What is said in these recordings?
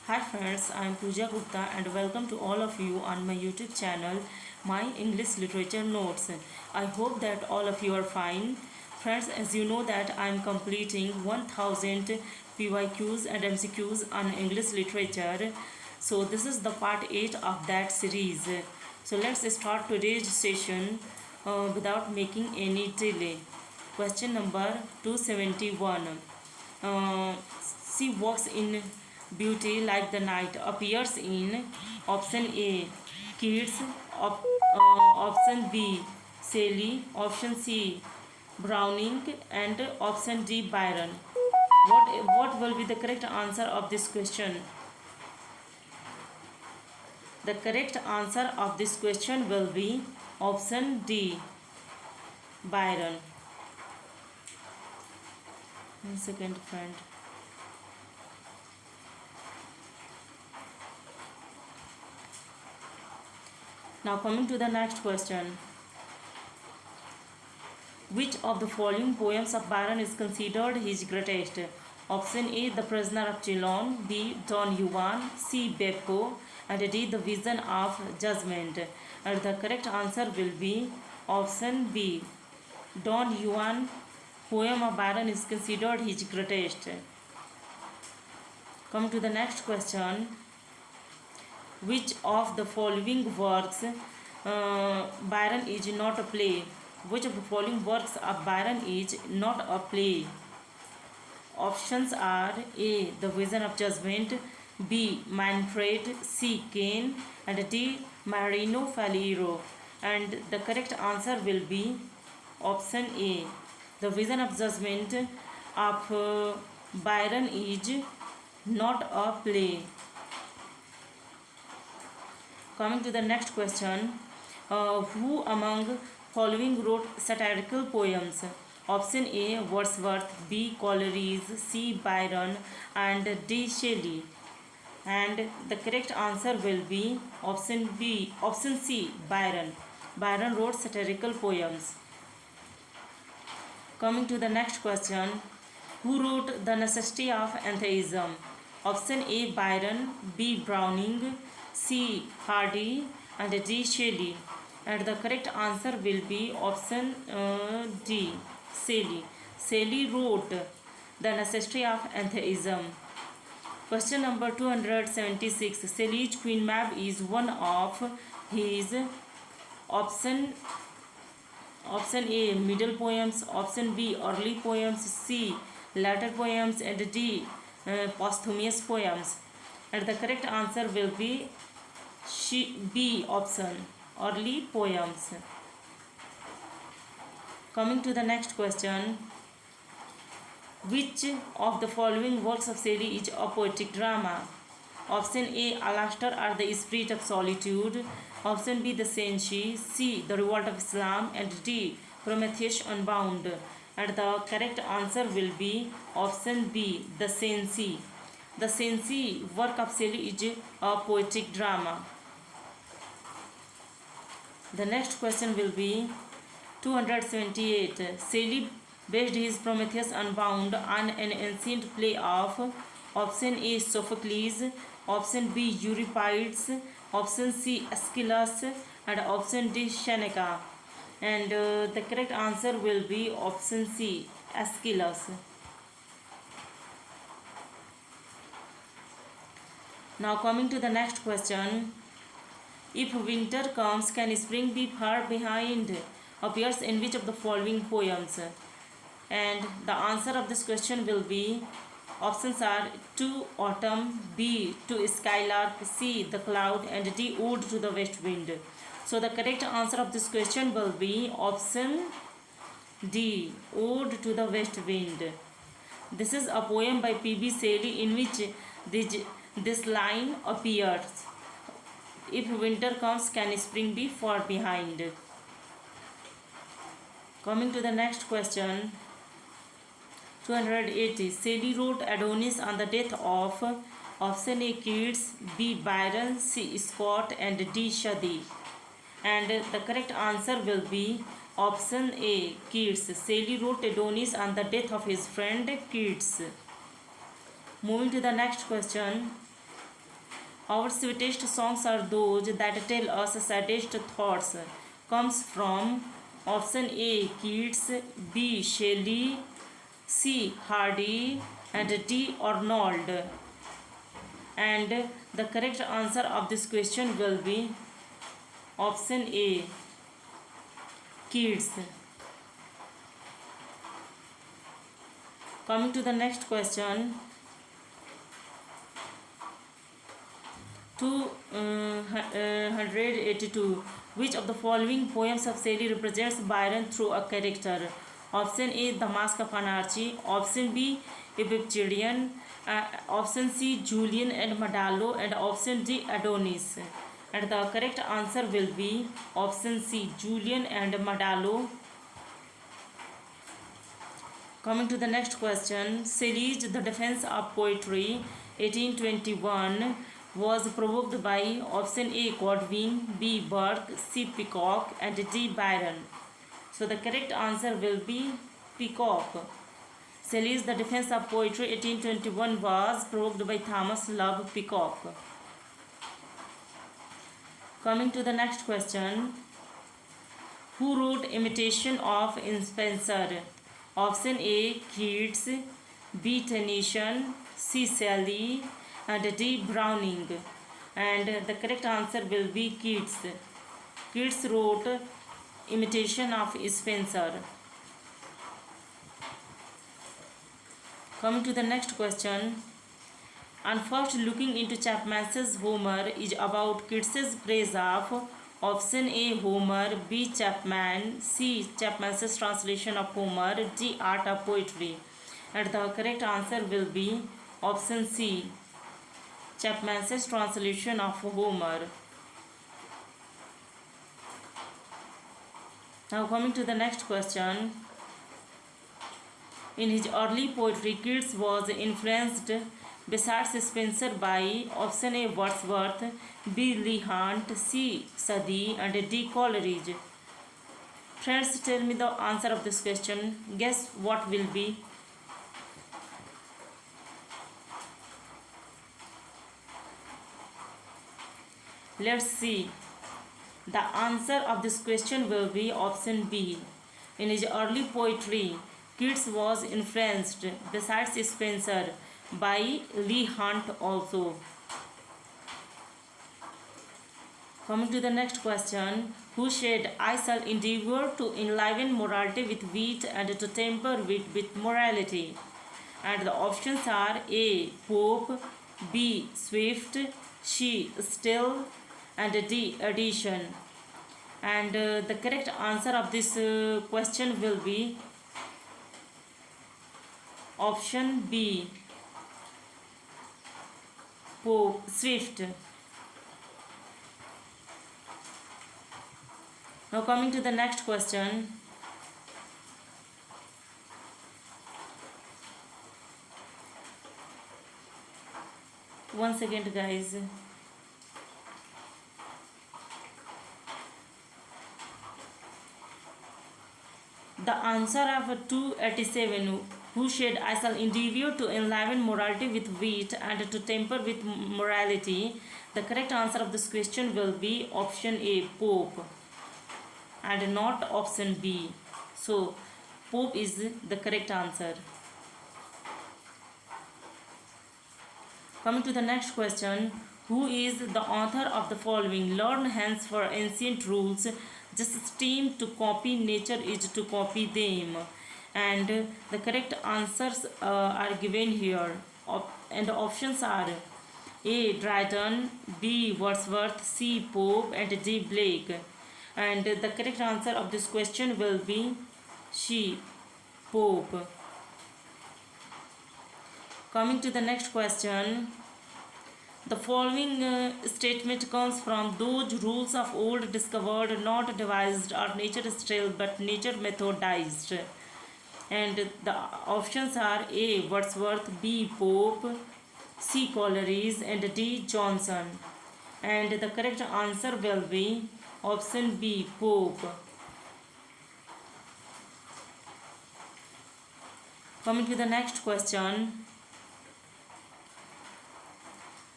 Hi friends, I am Pooja Gupta and welcome to all of you on my YouTube channel, My English Literature Notes. I hope that all of you are fine. Friends, as you know that I am completing 1000 PYQs and MCQs on English literature. So this is the part 8 of that series. So let's start today's session without making any delay. Question number 271. Uh, she walks in beauty like the night appears in option A Keats, option B Shelley, option C Browning, and option D Byron. What will be the correct answer of this question? The correct answer of this question will be option D Byron. One second, friend. Now coming to the next question. Which of the following poems of Byron is considered his greatest? Option A, The Prisoner of Chillon, B, Don Juan, C, Beppo, and D, The Vision of Judgment. And the correct answer will be option B, Don Juan poem of Byron is considered his greatest. Come to the next question. Which of the following works Byron is not a play? Which of the following works of Byron is not a play? Options are A. The Vision of Judgment, B. Manfred, C. Cain, and D. Marino Faliero. And the correct answer will be option A. The Vision of Judgment of Byron is not a play. Coming to the next question, who among following wrote satirical poems? Option A Wordsworth, B Coleridge, C Byron, and D Shelley. And the correct answer will be option C Byron. Byron wrote satirical poems. Coming to the next question, who wrote The Necessity of Atheism? Option A Byron, B Browning, C Hardy, and D Shelley. And the correct answer will be option D Shelley. Shelley wrote The Necessity of Atheism. Question number 276. Shelley's Queen Mab is one of his option A middle poems, option B early poems, C later poems, and D posthumous poems. And the correct answer will be B option early poems. Coming to the next question, which of the following works of Shelley is a poetic drama? Option A Alastor or the Spirit of Solitude, option B The Sensi, C The Revolt of Islam, and D Prometheus Unbound. And the correct answer will be option B The Sensi. The Sensi work of Shelley is a poetic drama. The next question will be 278. Shelley based his Prometheus Unbound on an ancient play of option A Sophocles, option B Euripides, option C Aeschylus, and option D Seneca. And the correct answer will be option C Aeschylus. Now coming to the next question. If winter comes, can spring be far behind? Appears in which of the following poems? And the answer of this question will be options are to autumn, B to skylark, C the cloud, and D ode to the west wind. So the correct answer of this question will be option D ode to the west wind. This is a poem by P.B. Shelley in which this line appears. If winter comes, can spring be far behind? Coming to the next question, 280. Shelley wrote Adonis on the death of option A Keats, B Byron, C Scott, and D Shelley. And the correct answer will be option A Keats. Shelley wrote Adonis on the death of his friend Keats. Moving to the next question. Our sweetest songs are those that tell us saddest thoughts. Comes from option A. Keats, B. Shelley, C. Hardy, and D. Arnold. And the correct answer of this question will be option A. Keats. Coming to the next question. 282. Which of the following poems of Shelley represents Byron through a character? Option A. The Mask of Anarchy. Option B. Epicydian. Option C. Julian and Madalo. And option D. Adonis. And the correct answer will be option C. Julian and Madalo. Coming to the next question. Shelley's The Defense of Poetry 1821 was provoked by option A. Godwin, B. Burke, C. Peacock, and D. Byron. So the correct answer will be Peacock. Shelley's The Defense of Poetry 1821 was provoked by Thomas Love Peacock. Coming to the next question. Who wrote Imitation of Spenser? Option A. Keats, B. Tennyson, C. Shelley, and D. Browning. And the correct answer will be Keats. Keats wrote Imitation of Spenser. Coming to the next question. And first looking into Chapman's Homer is about Keats's praise of option A. Homer, B. Chapman, C. Chapman's translation of Homer, D. Art of Poetry. And the correct answer will be option C. Chapman's translation of Homer. Now coming to the next question. In his early poetry, Keats was influenced besides Spenser by option A. Wordsworth, B. Leigh Hunt, C. Southey, and D. Coleridge. Friends, tell me the answer of this question. Guess what will be? Let's see. The answer of this question will be option B. In his early poetry, Keats was influenced, besides Spenser, by Leigh Hunt also. Coming to the next question. Who said, I shall endeavour to enliven morality with wit and to temper wit with morality? And the options are A. Pope, B. Swift, C. Still, and D. Addition. And the correct answer of this question will be option B. Pope, Swift. Now coming to the next question. One second, guys. The answer of 287. Who said, I shall endeavour to enliven morality with wit and to temper with morality? The correct answer of this question will be option A. Pope, and not option B. So Pope is the correct answer. Coming to the next question. Who is the author of the following? Learn hence for ancient rules, just steam to copy, nature is to copy them. And the correct answers are given here. And the options are A. Dryden, B. Wordsworth, C. Pope, and D. Blake. And the correct answer of this question will be C. Pope. Coming to the next question. The following statement comes from those rules of old discovered, not devised, are nature still, but nature methodized. And the options are A. Wordsworth, B. Pope, C. Coleridge, and D. Johnson. And the correct answer will be option B. Pope. Coming to the next question.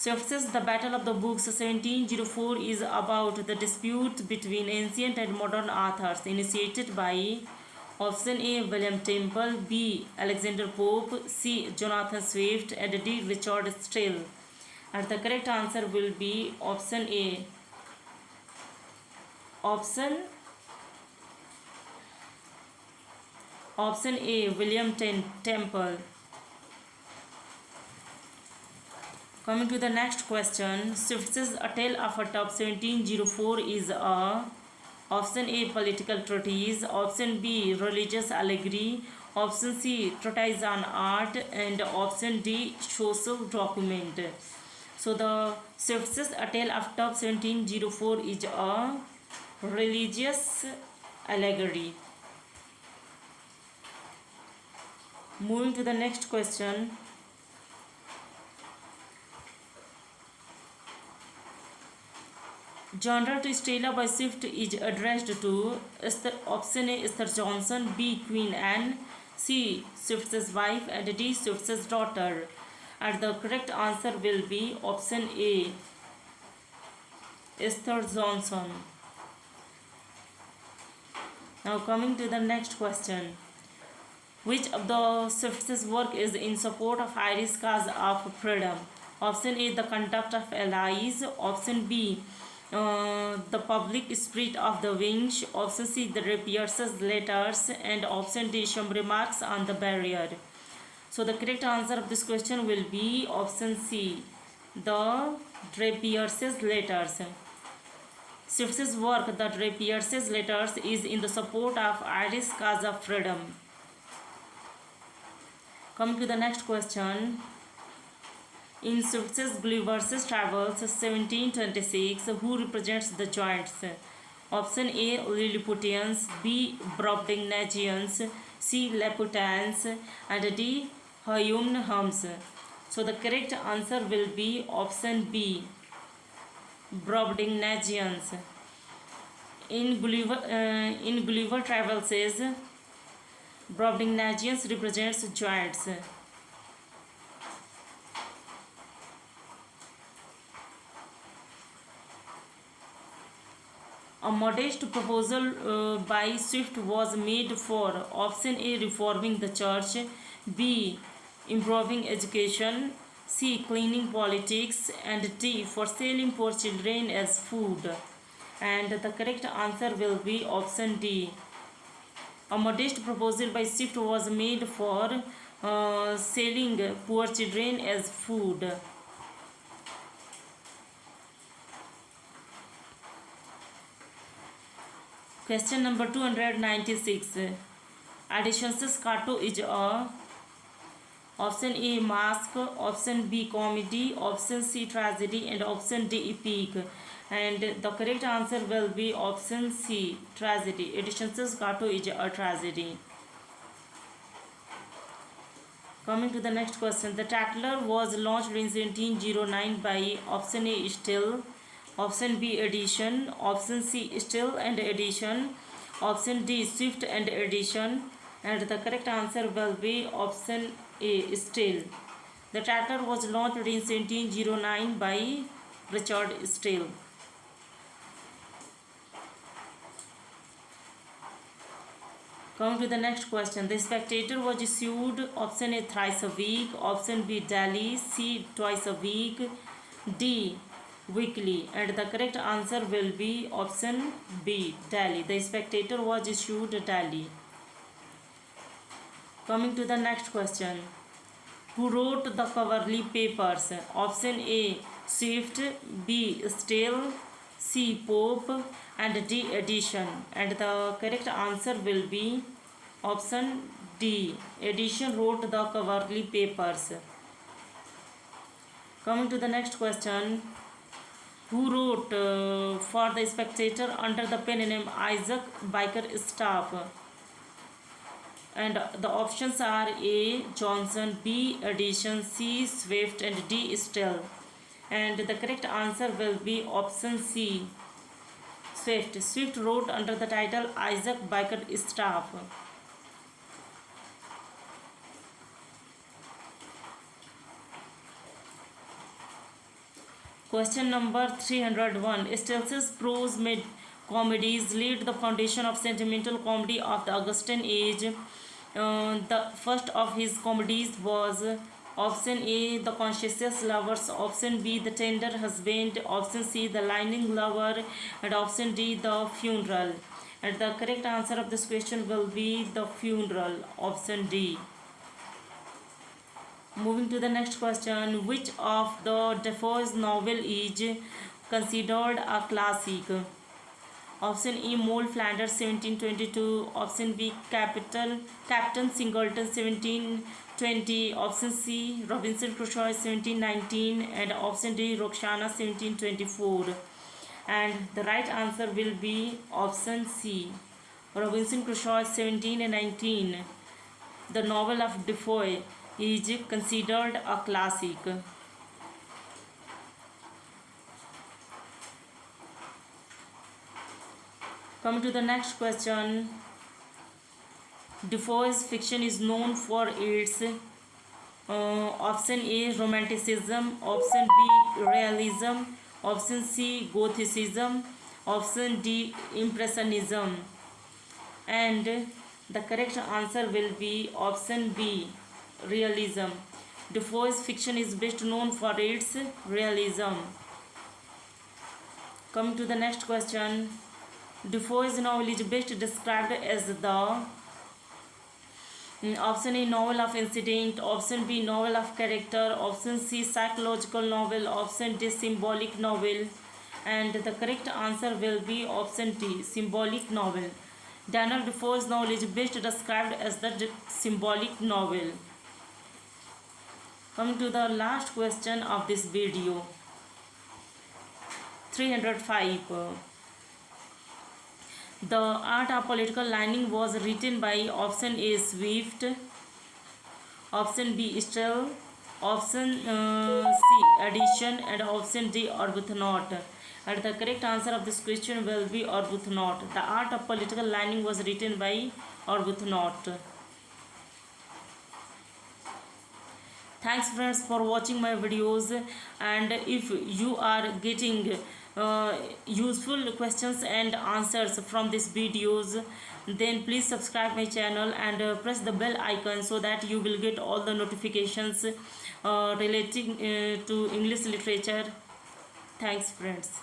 So it says the Battle of the Books 1704 is about the dispute between ancient and modern authors initiated by option A. William Temple, B. Alexander Pope, C. Jonathan Swift, and D. Richard Steele. And the correct answer will be option A. Option A. William Temple. Coming to the next question, Swift says A Tale of a Tub 1704 is a option A. Political treatise, option B. Religious allegory, option C. Treatise on art, and option D. Social document. So the Swift says A Tale of Tub 1704 is a religious allegory. Moving to the next question. Genre to Stella by Swift is addressed to option A. Esther Johnson, B. Queen Anne, C. Swift's wife, and D. Swift's daughter. And the correct answer will be option A. Esther Johnson. Now coming to the next question. Which of the Swift's work is in support of Irish cause of freedom? Option A. The Conduct of Allies. Option B. The Public Spirit of the Wings. Option C. The Drapier's Letters. And option D. Some Remarks on the Barrier. So the correct answer of this question will be option C. The Drapier's Letters. Swift's work, The Drapier's Letters, is in the support of Irish cause of freedom. Coming to the next question. In Swift's Gulliver's Travels 1726, who represents the Giants? Option A. Lilliputians, B. Brobdingnagians, C. Laputans, and D. Hums. So the correct answer will be option B. Brobdingnagians. In Gulliver Travels says Brobdingnagians represents giants. A modest proposal by Swift was made for option A. Reforming the church, B. Improving education, C. Cleaning politics, and D. For selling poor children as food. And the correct answer will be option D. A modest proposal by Swift was made for selling poor children as food. Question number 296. Additions Scato is a option A. Mask, option B. Comedy, option C. Tragedy, and option D. Epic. And the correct answer will be option C. Tragedy. Editions Scato is a tragedy. Coming to the next question. The Tatler was launched in 1709 by option A. Still, option B. Edition, option C. Still and Edition, option D. Swift and Edition, and the correct answer will be option A. Still. The Tatler was launched in 1709 by Richard Steele. Coming to the next question. The Spectator was issued option A. thrice a week, option B. daily, C. twice a week, D. weekly, and the correct answer will be option B. daily. The Spectator was issued daily. Coming to the next question. Who wrote the Coverley Papers? Option A. Swift, B. Steele, C. Pope, and D. Edition. And the correct answer will be option D. Edition wrote the Coverley Papers. Coming to the next question. Who wrote for the Spectator under the pen name Isaac Bickerstaff? And the options are A. Johnson, B. Edition, C. Swift, and D. Steele. And the correct answer will be option C. Swift. Swift wrote under the title Isaac Bickerstaff. Question number 301. Stills' prose comedies laid the foundation of sentimental comedy of the Augustan age. The first of his comedies was option A, The Conscientious Lovers, option B, The Tender Husband, option C, The Lying Lover, and option D, The Funeral. And the correct answer of this question will be The Funeral, option D. Moving to the next question, which of the Defoe's novel is considered a classic? Option E, Moll Flanders 1722, option B, Captain Singleton 1720, option C, Robinson Crusoe 1719, and option D, Roxana 1724. And the right answer will be option C, Robinson Crusoe 1719. The novel of Defoe is considered a classic. Coming to the next question, Defoe's fiction is known for its option A, romanticism, option B, realism, option C, gothicism, option D, impressionism. And the correct answer will be option B, realism. Defoe's fiction is best known for its realism. Coming to the next question, Defoe's novel is best described as the option A, novel of incident, option B, novel of character, option C, psychological novel, option D, symbolic novel. And the correct answer will be option D, symbolic novel. Daniel Defoe's novel is best described as the symbolic novel. Coming to the last question of this video, 305. The Art of Political Lining was written by option A, Swift, option B, Still, option C, Addison, and option D, Arbuthnot. And the correct answer of this question will be Arbuthnot. The Art of Political Lining was written by Arbuthnot. Thanks friends for watching my videos, and if you are getting useful questions and answers from these videos, then please subscribe my channel and press the bell icon so that you will get all the notifications relating to English literature. Thanks friends.